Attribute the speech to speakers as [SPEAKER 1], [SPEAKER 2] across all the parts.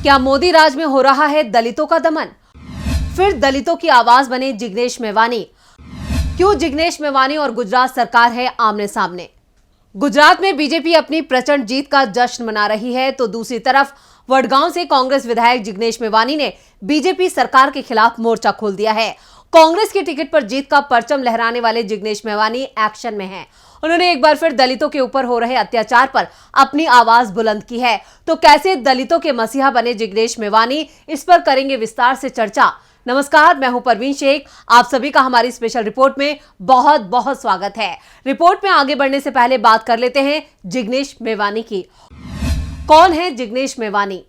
[SPEAKER 1] क्या मोदी राज में हो रहा है दलितों का दमन? फिर दलितों की आवाज बने जिग्नेश मेवानी। क्यों जिग्नेश मेवानी और गुजरात सरकार है आमने सामने? गुजरात में बीजेपी अपनी प्रचंड जीत का जश्न मना रही है, तो दूसरी तरफ वडगांव से कांग्रेस विधायक जिग्नेश मेवानी ने बीजेपी सरकार के खिलाफ मोर्चा खोल दिया है। कांग्रेस की टिकट पर जीत का परचम लहराने वाले जिग्नेश मेवानी एक्शन में हैं। उन्होंने एक बार फिर दलितों के ऊपर हो रहे अत्याचार पर अपनी आवाज बुलंद की है। तो कैसे दलितों के मसीहा बने जिग्नेश मेवानी, इस पर करेंगे विस्तार से चर्चा। नमस्कार, मैं हूं परवीन शेख। आप सभी का हमारी स्पेशल रिपोर्ट में बहुत बहुत स्वागत है। रिपोर्ट में आगे बढ़ने से पहले बात कर लेते हैं जिग्नेश मेवानी की। कौन है जिग्नेश मेवानी?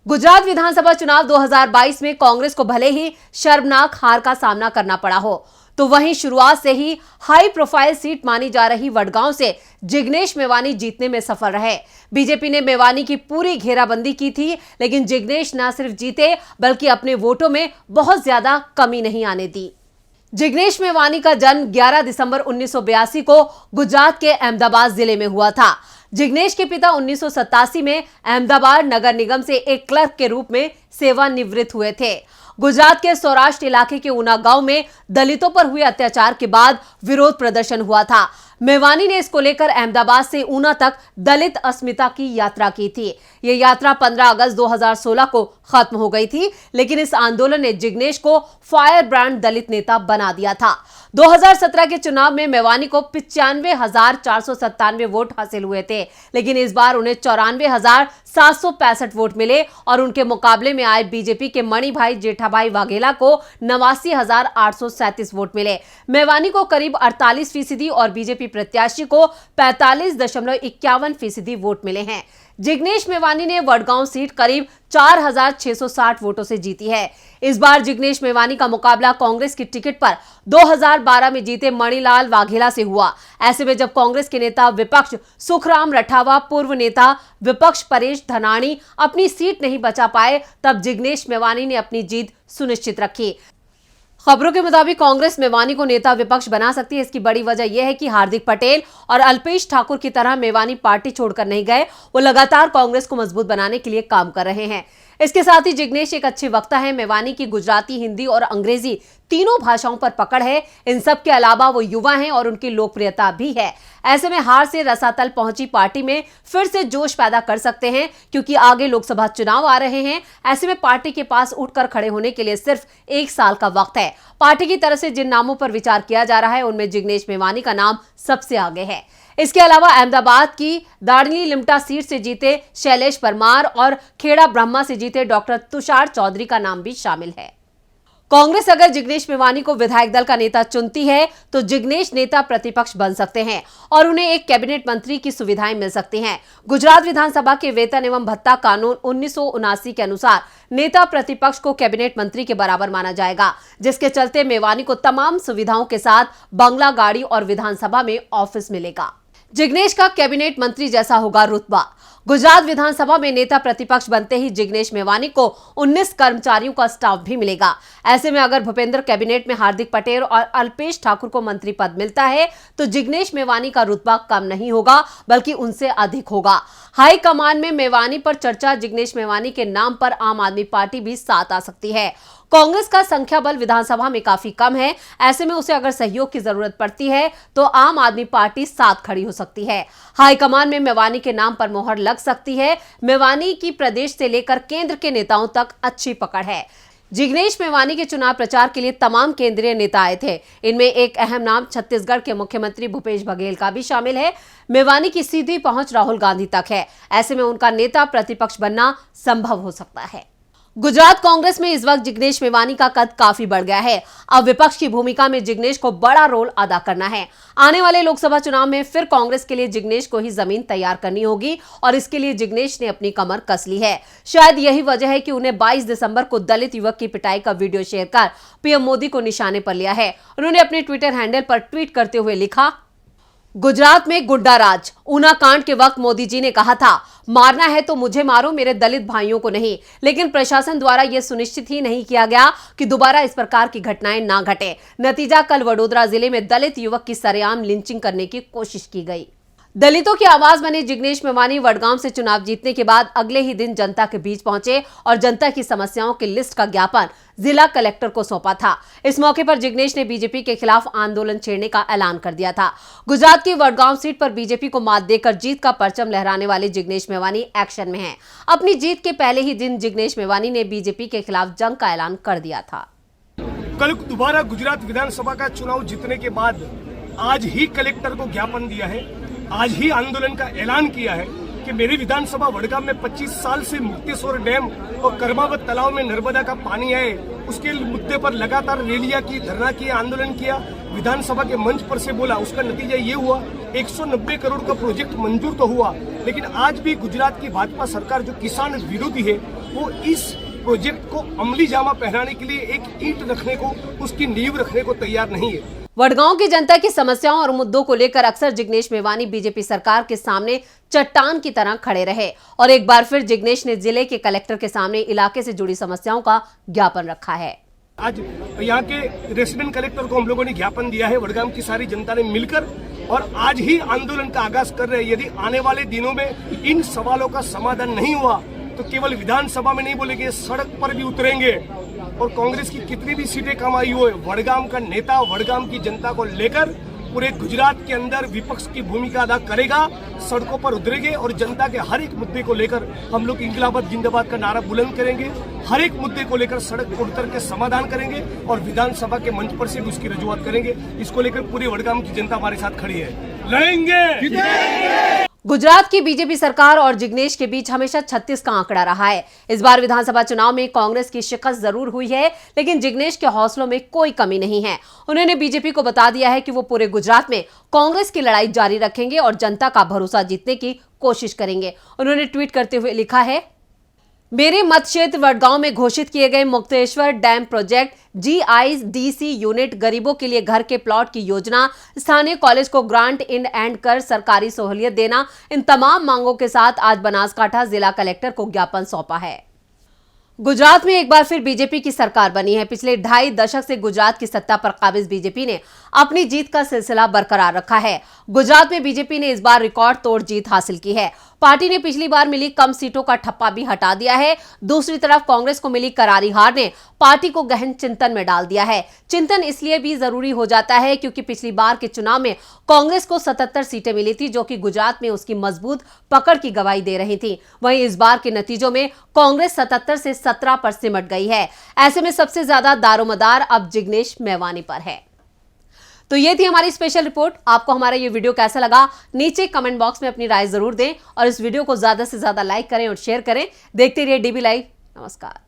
[SPEAKER 1] गुजरात विधानसभा चुनाव 2022 में कांग्रेस को भले ही शर्मनाक हार का सामना करना पड़ा हो, तो वहीं शुरुआत से ही हाई प्रोफाइल सीट मानी जा रही वडगांव से जिग्नेश मेवानी जीतने में सफल रहे। बीजेपी ने मेवानी की पूरी घेराबंदी की थी, लेकिन जिग्नेश न सिर्फ जीते बल्कि अपने वोटों में बहुत ज्यादा कमी नहीं आने दी। जिग्नेश मेवानी का जन्म 11 दिसंबर 1982 को गुजरात के अहमदाबाद जिले में हुआ था। जिग्नेश के पिता 1987 में अहमदाबाद नगर निगम से एक क्लर्क के रूप में सेवानिवृत्त हुए थे। गुजरात के सौराष्ट्र इलाके के ऊना गांव में दलितों पर हुए अत्याचार के बाद विरोध प्रदर्शन हुआ था। मेवानी ने इसको लेकर अहमदाबाद से ऊना तक दलित अस्मिता की यात्रा की थी। ये यात्रा 15 अगस्त 2016 को खत्म हो गई थी, लेकिन इस आंदोलन ने जिग्नेश को फायर ब्रांड दलित नेता बना दिया था। 2017 के चुनाव में मेवानी को 95,497 वोट हासिल हुए थे, लेकिन इस बार उन्हें 94,765 वोट मिले और उनके मुकाबले में आए बीजेपी के मणिभाई जेठाभाई वाघेला को 89,837 वोट मिले। मेवानी को करीब 48% और बीजेपी प्रत्याशी को 45.51% वोट मिले हैं। जिग्नेश मेवानी ने वडगांव सीट करीब 4,660 वोटों से जीती है। इस बार जिग्नेश मेवानी का मुकाबला कांग्रेस की टिकट पर 2012 में जीते मणिलाल वाघेला से हुआ। ऐसे में जब कांग्रेस के नेता विपक्ष सुखराम रठावा, पूर्व नेता विपक्ष परेश धनानी अपनी सीट नहीं बचा पाए, तब जिग्नेश मेवानी ने अपनी जीत सुनिश्चित रखी। खबरों के मुताबिक कांग्रेस मेवानी को नेता विपक्ष बना सकती है। इसकी बड़ी वजह यह है कि हार्दिक पटेल और अल्पेश ठाकुर की तरह मेवानी पार्टी छोड़कर नहीं गए। वो लगातार कांग्रेस को मजबूत बनाने के लिए काम कर रहे हैं। इसके साथ ही जिग्नेश एक अच्छे वक्ता है। मेवानी की गुजराती, हिंदी और अंग्रेजी तीनों भाषाओं पर पकड़ है। इन सब के अलावा वो युवा हैं और उनकी लोकप्रियता भी है। ऐसे में हार से रसातल पहुंची पार्टी में फिर से जोश पैदा कर सकते हैं, क्योंकि आगे लोकसभा चुनाव आ रहे हैं। ऐसे में पार्टी के पास उठकर खड़े होने के लिए सिर्फ 1 साल का वक्त है। पार्टी की तरफ से जिन नामों पर विचार किया जा रहा है, उनमें जिग्नेश मेवानी का नाम सबसे आगे है। इसके अलावा अहमदाबाद की दाड़नी लिमटा सीट से जीते शैलेश परमार और खेड़ा ब्रह्मा से जीते डॉक्टर तुषार चौधरी का नाम भी शामिल है। कांग्रेस अगर जिग्नेश मेवानी को विधायक दल का नेता चुनती है, तो जिग्नेश नेता प्रतिपक्ष बन सकते हैं और उन्हें एक कैबिनेट मंत्री की सुविधाएं मिल सकती हैं। गुजरात विधानसभा के वेतन एवं भत्ता कानून 1979 के अनुसार नेता प्रतिपक्ष को कैबिनेट मंत्री के बराबर माना जाएगा, जिसके चलते मेवानी को तमाम सुविधाओं के साथ बंगला, गाड़ी और विधानसभा में ऑफिस मिलेगा। जिग्नेश का कैबिनेट मंत्री जैसा होगा रुतबा। गुजरात विधानसभा में नेता प्रतिपक्ष बनते ही जिग्नेश मेवानी को 19 कर्मचारियों का स्टाफ भी मिलेगा। ऐसे में अगर भूपेंद्र कैबिनेट में हार्दिक पटेल और अल्पेश ठाकुर को मंत्री पद मिलता है, तो जिग्नेश मेवानी का रुतबा कम नहीं होगा बल्कि उनसे अधिक होगा। हाई कमान में मेवानी पर चर्चा, जिग्नेश मेवानी के नाम पर आम आदमी पार्टी भी साथ आ सकती है। कांग्रेस का संख्या बल विधानसभा में काफी कम है। ऐसे में उसे अगर सहयोग की जरूरत पड़ती है, तो आम आदमी पार्टी साथ खड़ी हो सकती है। हाईकमान में मेवानी के नाम पर मोहर लग सकती है। मेवानी की प्रदेश से लेकर केंद्र के नेताओं तक अच्छी पकड़ है। जिग्नेश मेवानी के चुनाव प्रचार के लिए तमाम केंद्रीय नेता आए थे। इनमें एक अहम नाम छत्तीसगढ़ के मुख्यमंत्री भूपेश बघेल का भी शामिल है। मेवानी की सीधी पहुंच राहुल गांधी तक है। ऐसे में उनका नेता प्रतिपक्ष बनना संभव हो सकता है। गुजरात कांग्रेस में इस वक्त जिग्नेश मेवानी का कद काफी बढ़ गया है। अब विपक्ष की भूमिका में जिग्नेश को बड़ा रोल अदा करना है। आने वाले लोकसभा चुनाव में फिर कांग्रेस के लिए जिग्नेश को ही जमीन तैयार करनी होगी और इसके लिए जिग्नेश ने अपनी कमर कस ली है। शायद यही वजह है कि उन्हें 22 दिसंबर को दलित युवक की पिटाई का वीडियो शेयर कर पीएम मोदी को निशाने पर लिया है। उन्होंने अपने ट्विटर हैंडल पर ट्वीट करते हुए लिखा, गुजरात में गुंडा राज। ऊना कांड के वक्त मोदी जी ने कहा था, मारना है तो मुझे मारो, मेरे दलित भाइयों को नहीं। लेकिन प्रशासन द्वारा यह सुनिश्चित ही नहीं किया गया कि दोबारा इस प्रकार की घटनाएं ना घटे। नतीजा, कल वडोदरा जिले में दलित युवक की सरेआम लिंचिंग करने की कोशिश की गई। दलितों की आवाज बने जिग्नेश मेवानी वडगांव से चुनाव जीतने के बाद अगले ही दिन जनता के बीच पहुंचे और जनता की समस्याओं की लिस्ट का ज्ञापन जिला कलेक्टर को सौंपा था। इस मौके पर जिग्नेश ने बीजेपी के खिलाफ आंदोलन छेड़ने का ऐलान कर दिया था। गुजरात की वडगांव सीट पर बीजेपी को मात देकर जीत का परचम लहराने वाले जिग्नेश मेवानी एक्शन में हैं। अपनी जीत के पहले ही दिन जिग्नेश मेवानी ने बीजेपी के खिलाफ जंग का ऐलान कर दिया था।
[SPEAKER 2] कल दोबारा गुजरात विधानसभा का चुनाव जीतने के बाद आज ही कलेक्टर को ज्ञापन दिया है, आज ही आंदोलन का ऐलान किया है कि मेरी विधानसभा वडगाम में 25 साल से मुक्तेश्वर डैम और कर्मावत तालाब में नर्मदा का पानी आए, उसके मुद्दे पर लगातार रैलियां की, धरना किया, आंदोलन किया, विधानसभा के मंच पर से बोला। उसका नतीजा ये हुआ 190 करोड़ का प्रोजेक्ट मंजूर तो हुआ, लेकिन आज भी गुजरात की भाजपा सरकार जो किसान विरोधी है वो इस प्रोजेक्ट को अमली जामा पहनाने के लिए एक ईंट रखने को, उसकी नींव रखने को तैयार नहीं है।
[SPEAKER 1] वडगांव की जनता की समस्याओं और मुद्दों को लेकर अक्सर जिग्नेश मेवानी बीजेपी सरकार के सामने चट्टान की तरह खड़े रहे और एक बार फिर जिग्नेश ने जिले के कलेक्टर के सामने इलाके से जुड़ी समस्याओं का ज्ञापन रखा है।
[SPEAKER 2] आज यहाँ के रेसिडेंट कलेक्टर को हम लोगों ने ज्ञापन दिया है, वडगाम की सारी जनता ने मिलकर, और आज ही आंदोलन का आगाज कर रहे हैं। यदि आने वाले दिनों में इन सवालों का समाधान नहीं हुआ तो केवल विधानसभा में नहीं बोलेंगे, सड़क पर भी उतरेंगे। और कांग्रेस की कितनी भी सीटें कम आई हो, वडगाम का नेता वडगाम की जनता को लेकर पूरे गुजरात के अंदर विपक्ष की भूमिका अदा करेगा, सड़कों पर उतरेंगे और जनता के हर एक मुद्दे को लेकर हम लोग इंकलाबाद जिंदाबाद का नारा बुलंद करेंगे। हर एक मुद्दे को लेकर सड़क पर उतर के समाधान करेंगे और विधानसभा के मंच पर से भी उसकी रजूआत करेंगे। इसको लेकर पूरी वडगाम की जनता हमारे साथ खड़ी है। लड़ेंगे।
[SPEAKER 1] गुजरात की बीजेपी सरकार और जिग्नेश के बीच हमेशा 36 का आंकड़ा रहा है। इस बार विधानसभा चुनाव में कांग्रेस की शिकस्त जरूर हुई है, लेकिन जिग्नेश के हौसलों में कोई कमी नहीं है। उन्होंने बीजेपी को बता दिया है कि वो पूरे गुजरात में कांग्रेस की लड़ाई जारी रखेंगे और जनता का भरोसा जीतने की कोशिश करेंगे। उन्होंने ट्वीट करते हुए लिखा है, मेरे मत क्षेत्र वडगांव में घोषित किए गए Mukteshwar dam project, GIDC unit, गरीबों के लिए घर के प्लॉट की योजना, स्थानीय कॉलेज को ग्रांट इन एंड कर सरकारी सहूलियत देना, इन तमाम मांगों के साथ आज बनासकांठा जिला कलेक्टर को ज्ञापन सौंपा है। गुजरात में एक बार फिर बीजेपी की सरकार बनी है। पिछले 2.5 दशक से गुजरात की सत्ता पर काबिज बीजेपी ने अपनी जीत का सिलसिला बरकरार रखा है। गुजरात में बीजेपी ने इस बार रिकॉर्ड तोड़ जीत हासिल की है। पार्टी ने पिछली बार मिली कम सीटों का ठप्पा भी हटा दिया है। दूसरी तरफ कांग्रेस को मिली करारी हार ने पार्टी को गहन चिंतन में डाल दिया है। चिंतन इसलिए भी जरूरी हो जाता है क्योंकि पिछली बार के चुनाव में कांग्रेस को 77 सीटें मिली थी, जो कि गुजरात में उसकी मजबूत पकड़ की गवाही दे रही थी। वहीं इस बार के नतीजों में कांग्रेस 77 से 17 पर सिमट गई है। ऐसे में सबसे ज्यादा दारोमदार अब जिग्नेश मेवानी पर है। तो ये थी हमारी स्पेशल रिपोर्ट। आपको हमारा ये वीडियो कैसा लगा, नीचे कमेंट बॉक्स में अपनी राय जरूर दें और इस वीडियो को ज्यादा से ज्यादा लाइक करें और शेयर करें। देखते रहिए DB लाइव। नमस्कार।